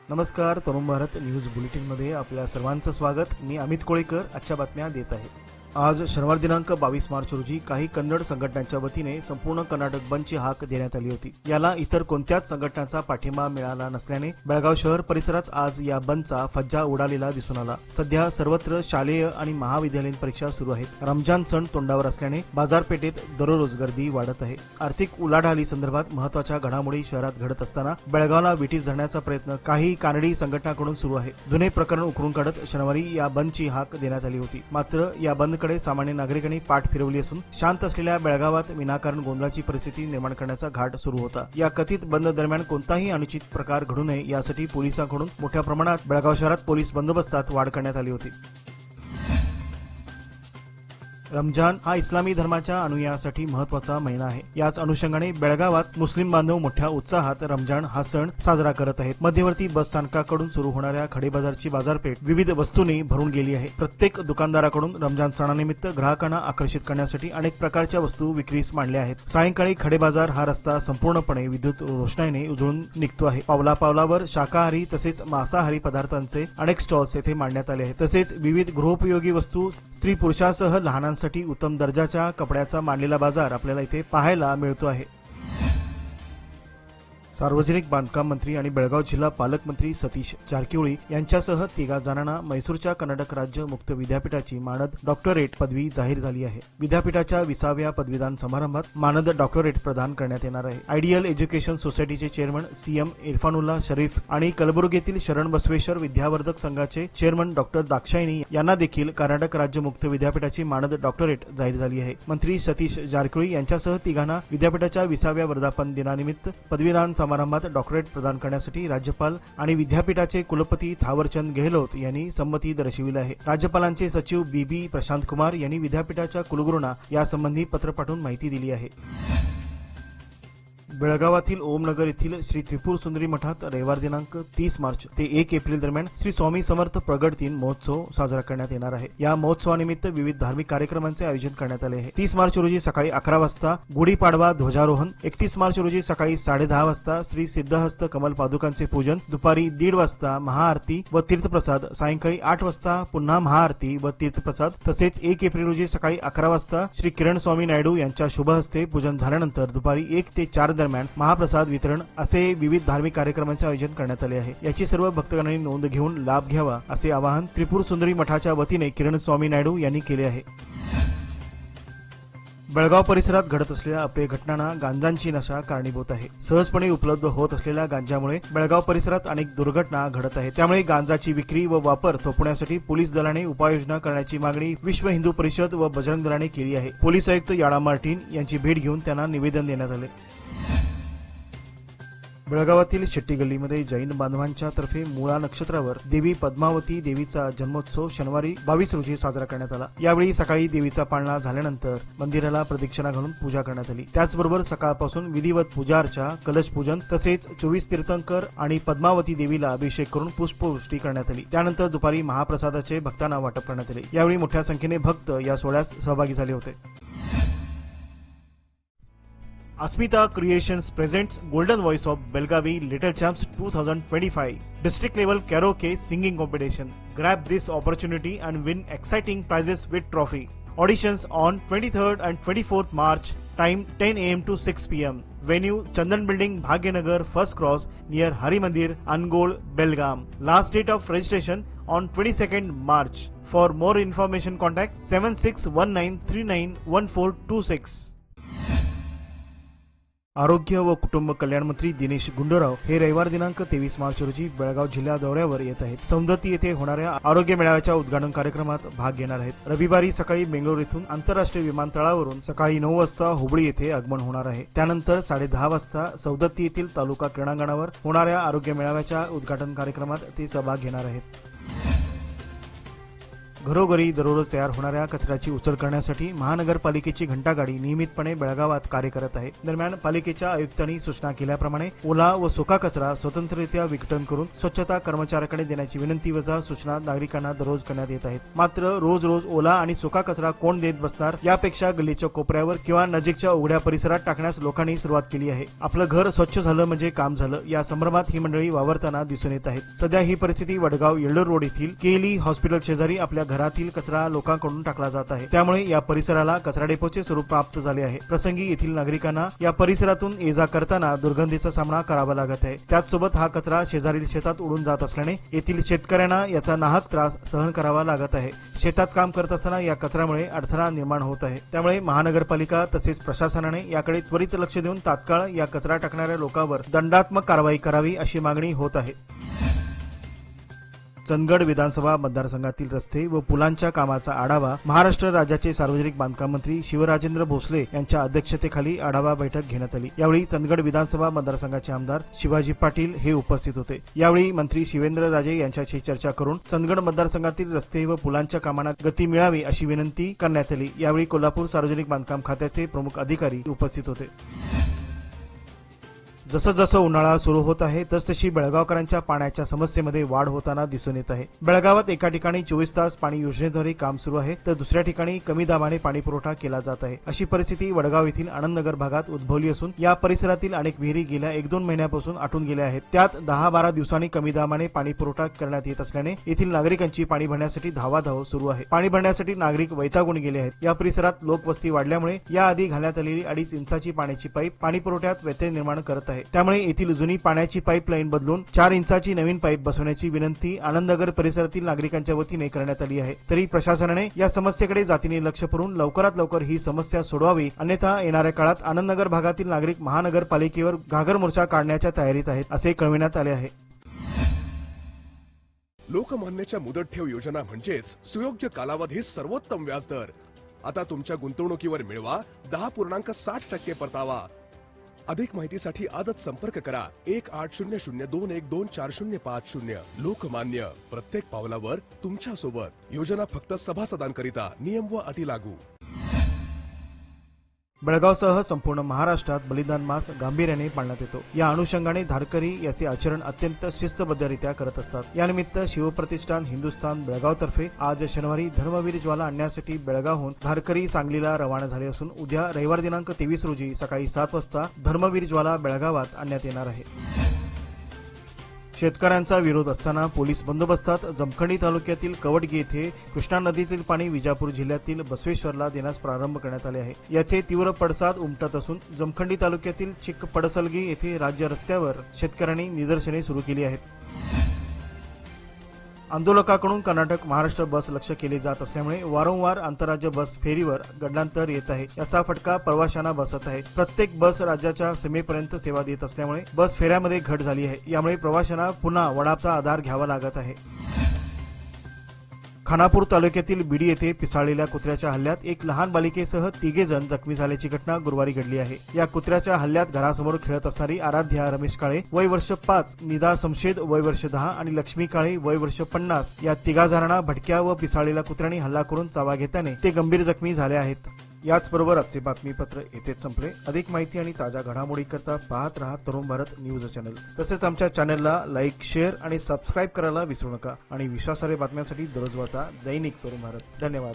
नमस्कार, Tarun Bharat news bulletin मध्ये आपल्या सर्वांचं स्वागत। मी अमित कोळेकर आजच्या बातम्या देत आहे। आज शनिवार दिनांक 22 मार्च रोजी काही कन्नड संघटनांच्या वतीने संपूर्ण कर्नाटक बंदची हाक देण्यात आली होती। याला इतर कोणत्याच संघटनांचा पाठिंबा मिळाला नसल्याने बेळगाव शहर परिसरात आज या बंदचा फज्जा उडालेला दिसून आला। सध्या सर्वत्र शालेय आणि महाविद्यालयीन परीक्षा सुरू आहेत। रमजान सण तोंडावर असल्याने बाजारपेठेत दररोज गर्दी वाढत आहे। आर्थिक उलाढाली संदर्भात महत्त्वाच्या घडामोडी शहरात घडत असताना बेळगावला विटीस धरण्याचा प्रयत्न काही कानडी संघटनांकडून सुरू आहे। जुने प्रकरण उकरून काढत शनिवारी या बंदची हाक देण्यात आली होती। मात्र या बंद कडे सामान्य नागरिकांनी पाठ फिरवली असून शांत असलेल्या बेळगावात विनाकारण गोंधळाची परिस्थिती निर्माण करण्याचा घाट सुरू होता। या कथित बंद दरम्यान कोणताही अनुचित प्रकार घडू नये यासाठी पोलिसांकडून मोठ्या प्रमाणात बेळगाव शहरात पोलीस बंदोबस्तात वाढ करण्यात आली होती। रमजान हा इस्लामी धर्माच्या अनुयायांसाठी महत्त्वाचा महिना आहे। याच अनुषंगाने बेळगावात मुस्लिम बांधव मोठ्या उत्साहात रमजान हा सण साजरा करत आहेत। मध्यवर्ती बस स्थानकाकडून सुरू होणाऱ्या खडे बाजारची बाजारपेठ विविध वस्तूंनी भरून गेली आहे। प्रत्येक दुकानदाराकडून रमजान सणानिमित्त ग्राहकांना आकर्षित करण्यासाठी अनेक प्रकारच्या वस्तू विक्रीस मांडल्या आहेत। सायंकाळी खडे बाजार हा रस्ता संपूर्णपणे विद्युत रोषणाईने उजळून निघतो आहे। पावला पावलावर शाकाहारी तसेच मांसाहारी पदार्थांचे अनेक स्टॉल्स येथे मांडण्यात आले आहेत। तसेच विविध गृहोपयोगी वस्तू, स्त्री पुरुषांसह लहानांसाठी उत्तम दर्जाच्या कपड्याचा मांडलेला बाजार आपल्याला इथे पाहायला मिळतो आहे। सार्वजनिक बांधकाम मंत्री आणि बेळगाव जिल्हा पालकमंत्री सतीश जारकिहोळी यांच्यासह 3 जणांना मैसूरच्या कर्नाटक राज्य मुक्त विद्यापीठाची मानद डॉक्टरेट पदवी जाहीर झाली आहे। विद्यापीठाच्या 20व्या पदवीदान समारंभात मानद डॉक्टरेट प्रदान करण्यात येणार आहे। आयडियल एज्युकेशन सोसायटीचे चेअरमन सीएम इरफानुल्ला शरीफ आणि कलबुर्गीतील शरण बसवेश्वर विद्यावर्धक संघाचे चेअरमन डॉक्टर दाक्षायणी यांना देखील कर्नाटक राज्य मुक्त विद्यापीठाची मानद डॉक्टरेट जाहीर झाली आहे। मंत्री सतीश जारकिहोळी यांच्यासह 3 विद्यापीठाच्या 20व्या वर्धापन दिनानिमित्त पदवीदान समारंभात डॉक्टरेट प्रदान करण्यासाठी राज्यपाल आणि विद्यापीठाचे कुलपती थावरचंद गेहलोत यांनी संमती दर्शविली आहे। राज्यपालांचे सचिव बीबी प्रशांत कुमार यांनी विद्यापीठाच्या कुलगुरूंना यासंबंधी पत्र पाठवून माहिती दिली आहे। बेळगावातील ओमनगर येथील श्री त्रिपुर सुंदरी मठात रविवार दिनांक 30 मार्च ते 1 एप्रिल दरम्यान श्री स्वामी समर्थ प्रगट दिन महोत्सव साजरा करण्यात येणार आहे। या महोत्सवानिमित्त विविध धार्मिक कार्यक्रमांचे आयोजन करण्यात आले आहे। 30 मार्च रोजी सकाळी 11 वाजता गुढीपाडवा ध्वजारोहण, 31 मार्च रोजी सकाळी 10:30 वाजता श्री सिद्धहस्त कमल पादुकांचे पूजन, दुपारी 1:30 वाजता महाआरती व तीर्थप्रसाद, सायंकाळी 8 वाजता पुन्हा महाआरती व तीर्थप्रसाद, तसेच 1 एप्रिल रोजी सकाळी 11 वाजता श्री किरण स्वामी नायडू यांच्या शुभहस्ते पूजन झाल्यानंतर दुपारी 1 ते 4 दरम्यान महाप्रसाद वितरण असे विविध धार्मिक कार्यक्रमांचे आयोजन करण्यात आले आहे। याची सर्व भक्तगणांनी नोंद घेऊन लाभ घ्यावा असे आवाहन त्रिपुर सुंदरी मठाच्या वतीने किरण स्वामी नायडू यांनी केले आहे। बेळगाव परिसरात घडत असलेल्या अप्रिय घटनांना गांजाची नशा कारणीभूत आहे। सहजपणे उपलब्ध होत असलेल्या गांजामुळे बेळगाव परिसरात अनेक दुर्घटना घडत आहेत। त्यामुळे गांजाची विक्री व वापर थोपवण्यासाठी पोलीस दलाने उपाययोजना करण्याची मागणी विश्व हिंदू परिषद व बजरंग दलाने केली आहे। पोलीस आयुक्त याडा मार्टिन यांची भेट घेऊन त्यांना निवेदन देण्यात आले। बेळगावातील शेट्टी गल्लीमध्ये जैन बांधवांच्या तर्फे मूळा नक्षत्रावर देवी पद्मावती देवीचा जन्मोत्सव शनिवारी 22 रोजी साजरा करण्यात आला। यावेळी सकाळी देवीचा पाळणा झाल्यानंतर मंदिराला प्रदक्षिणा घालून पूजा करण्यात आली। त्याचबरोबर सकाळपासून विधिवत पूजा अर्चा, कलश पूजन तसेच 24 तीर्थंकर आणि पद्मावती देवीला अभिषेक करून पुष्पवृष्टी करण्यात आली। त्यानंतर दुपारी महाप्रसादाचे भक्तांना वाटप करण्यात आले। यावेळी मोठ्या संख्येने भक्त या सोहळ्यात सहभागी झाले होते। Asmita Creations presents Golden Voice of Belgavi Little Champs 2025 District Level Karaoke Singing Competition. Grab this opportunity and win exciting prizes with trophy. Auditions on 23rd and 24th March. Time 10 AM to 6 PM. Venue Chandan Building, Bhagyanagar, First Cross near Hari Mandir, Angol, Belgaum. Last date of registration on 22nd March. For more information contact 7619391426. आरोग्य व कुटुंब कल्याण मंत्री दिनेश गुंडूराव हे रविवार दिनांक 23 मार्च रोजी बेळगाव जिल्हा दौऱ्यावर येत आहेत। सौंदत्ती येथे होणाऱ्या आरोग्य मेळाव्याच्या उद्घाटन कार्यक्रमात भाग घेणार आहेत। रविवारी सकाळी बेंगळूर येथून आंतरराष्ट्रीय विमानतळावरून सकाळी 9 वाजता हुबळी येथे आगमन होणार आहे। त्यानंतर 10:30 वाजता सौंदत्ती येथील तालुका क्रीडांगणावर होणाऱ्या आरोग्य मेळाव्याच्या उद्घाटन कार्यक्रमात ते सहभाग घेणार आहेत। घरोघरी दररोज तयार होणाऱ्या कचऱ्याची उचल करण्यासाठी महानगरपालिकेची घंटागाडी नियमितपणे बेळगावात कार्य करत आहे। दरम्यान पालिकेच्या आयुक्तांनी सूचना केल्याप्रमाणे ओला व सुका कचरा स्वतंत्ररित्या विघटन करून स्वच्छता कर्मचाऱ्याकडे देण्याची विनंती वजा सूचना नागरिकांना दररोज करण्यात येत आहेत। मात्र रोज रोज ओला आणि सुका कचरा कोण देत बसणार, यापेक्षा गल्लीच्या कोपऱ्यावर किंवा नजीकच्या उघड्या परिसरात टाकण्यास लोकांनी सुरुवात केली आहे। आपलं घर स्वच्छ झालं म्हणजे काम झालं, या संभ्रमात ही मंडळी वावरताना दिसून येत आहेत। सध्या ही परिस्थिती वडगाव येळ्ळूर रोड येथील केली हॉस्पिटल शेजारी आपल्या घरातील कचरा लोकांकडून टाकला जात आहे। त्यामुळे या परिसराला कचरा डेपोचे स्वरूप प्राप्त झाले आहे। प्रसंगी येथील नागरिकांना या परिसरातून ये जा करताना दुर्गंधीचा सामना करावा लागत आहे। त्याचसोबत हा कचरा शेजारील शेतात उडून जात असल्याने येथील शेतकऱ्यांना याचा नाहक त्रास सहन करावा लागत आहे। शेतात काम करत असताना या कचऱ्यामुळे अडथळा निर्माण होत आहे। त्यामुळे महानगरपालिका तसेच प्रशासनाने याकडे त्वरित लक्ष देऊन तात्काळ या कचरा टाकणाऱ्या लोकांवर दंडात्मक कारवाई करावी अशी मागणी होत आहे। चंदगड विधानसभा मतदारसंघातील रस्ते व पुलांच्या कामाचा आढावा महाराष्ट्र राज्याचे सार्वजनिक बांधकाम मंत्री शिवराजेंद्र भोसले यांच्या अध्यक्षतेखाली आढावा बैठक घेण्यात आली। यावेळी चंदगड विधानसभा मतदारसंघाचे आमदार शिवाजी पाटील हे उपस्थित होते। यावेळी मंत्री शिवेंद्रराजे यांच्याशी चर्चा करून चंदगड मतदारसंघातील रस्ते व पुलांच्या कामांना गती मिळावी अशी विनंती करण्यात आली। यावेळी कोल्हापूर सार्वजनिक बांधकाम खात्याचे प्रमुख अधिकारी उपस्थित होते। जसं जसं उन्हाळा सुरू होत आहे तसतशी बेळगावकरांच्या पाण्याच्या समस्येमध्ये वाढ होताना दिसून येत आहे। बेळगावात एका ठिकाणी 24 तास पाणी योजनेद्वारे काम सुरू आहे तर दुसऱ्या ठिकाणी कमी दाबाने पाणी पुरवठा केला जात आहे। अशी परिस्थिती वडगाव येथील आनंदनगर भागात उद्भवली असून या परिसरातील अनेक विहिरी गेल्या 1-2 महिन्यापासून आटून गेल्या आहेत। त्यात 10-12 दिवसांनी कमी दाबाने पाणी पुरवठा करण्यात येत असल्याने येथील नागरिकांची पाणी भरण्यासाठी धावाधाव सुरू आहे। पाणी भरण्यासाठी नागरिक वैतागून गेले आहेत। या परिसरात लोकवस्ती वाढल्यामुळे याआधी घालण्यात आलेली 2.5 इंचाची पाण्याची पाईप पाणी पुरवठ्यात व्यत्यय निर्माण करत आहे। त्यामुळे येथील जुनी पाण्याची पाईपलाईन बदलून 4 इंचाची नवीन पाईप बसवण्याची विनंती आनंदनगर परिसरातील नागरिकांच्या वतीने करण्यात आली आहे। तरी प्रशासनाने या समस्येकडे जातीने लक्ष पुरवून लवकरात लवकर ही समस्या सोडवावी, अन्यथा येणाऱ्या काळात आनंदनगर भागातील नागरिक महानगरपालिकेवर घागर मोर्चा काढण्याच्या तयारीत आहेत असे कळविण्यात आले आहे। लोकमान्यच्या मुदत ठेव योजना म्हणजेच सुयोग्य कालावधीत सर्वोत्तम व्याजदर। आता तुमच्या गुंतवणुकीवर मिळवा 10.60% परतावा। अधिक माहितीसाठी आजच संपर्क करा 1800212405. लोकमान्य, प्रत्येक पावलावर तुमच्या सोबत। योजना फक्त सभासदांकरिता, नियम व अटी लागू। बेळगावसह संपूर्ण महाराष्ट्रात बलिदान मास गांभीर्याने पाळण्यात येतो। या अनुषंगाने धारकरी याचे आचरण अत्यंत शिस्तबद्धरित्या करत असतात। यानिमित्त शिवप्रतिष्ठान हिंदुस्थान बेळगावतर्फे आज शनिवारी धर्मवीर ज्वाला आणण्यासाठी बेळगावहून धारकरी सांगलीला रवाना झाले असून उद्या रविवार दिनांक 23 रोजी सकाळी 7 वाजता धर्मवीर ज्वाला बेळगावात आणण्यात येणार आहे। शेतकऱ्यांचा विरोध असताना पोलीस बंदोबस्तात जमखंडी तालुक्यातील कवडगी येथे कृष्णा नदीतील पाणी विजापूर जिल्ह्यातील बसवेश्वरला देण्यास प्रारंभ करण्यात आले आहे। याचे तीव्र पडसाद उमटत असून जमखंडी तालुक्यातील चिक्कपडसलगी येथे राज्य रस्त्यावर शेतकऱ्यांनी निदर्शने सुरू केली आहेत। आंदोलकांकडून कर्नाटक महाराष्ट्र बस लक्ष केले जात असल्यामुळे वारंवार आंतरराज्य बस फेरीवर गडलांतर येत आहे। याचा फटका प्रवाशांना बसत आहे। प्रत्येक बस राज्याच्या सीमेपर्यंत सेवा देत असल्यामुळे बस फेऱ्यामध्ये घट झाली आहे। यामुळे प्रवाशांना पुन्हा वडापचा आधार घ्यावा लागत आहे। खानापूर तालुक्यातील बिडी येथे पिसाळलेल्या कुत्र्याच्या हल्ल्यात एक लहान बालिकेसह 3 जण जखमी झाल्याची घटना गुरुवारी घडली आहे। या कुत्र्याच्या हल्ल्यात घरासमोर खेळत असणारी आराध्या रमेश काळे वय वर्ष 5, निदा समशेद वय वर्ष 10 आणि लक्ष्मी काळे वय वर्ष 50 या 3 जणांना भटक्या व पिसाळलेल्या कुत्र्यांनी हल्ला करून चावा घेतल्याने ते गंभीर जखमी झाले आहेत। याचबरोबर आजचे बातमीपत्र येथेच संपले। अधिक माहिती आणि ताज्या घडामोडी करता पाहत रहा तरुण भारत न्यूज चॅनल। तसेच आमच्या चॅनलला लाईक, शेअर आणि सबस्क्राईब करायला विसरू नका आणि विश्वासार्ह बातम्यांसाठी दररोज वाचा दैनिक तरुण भारत। धन्यवाद।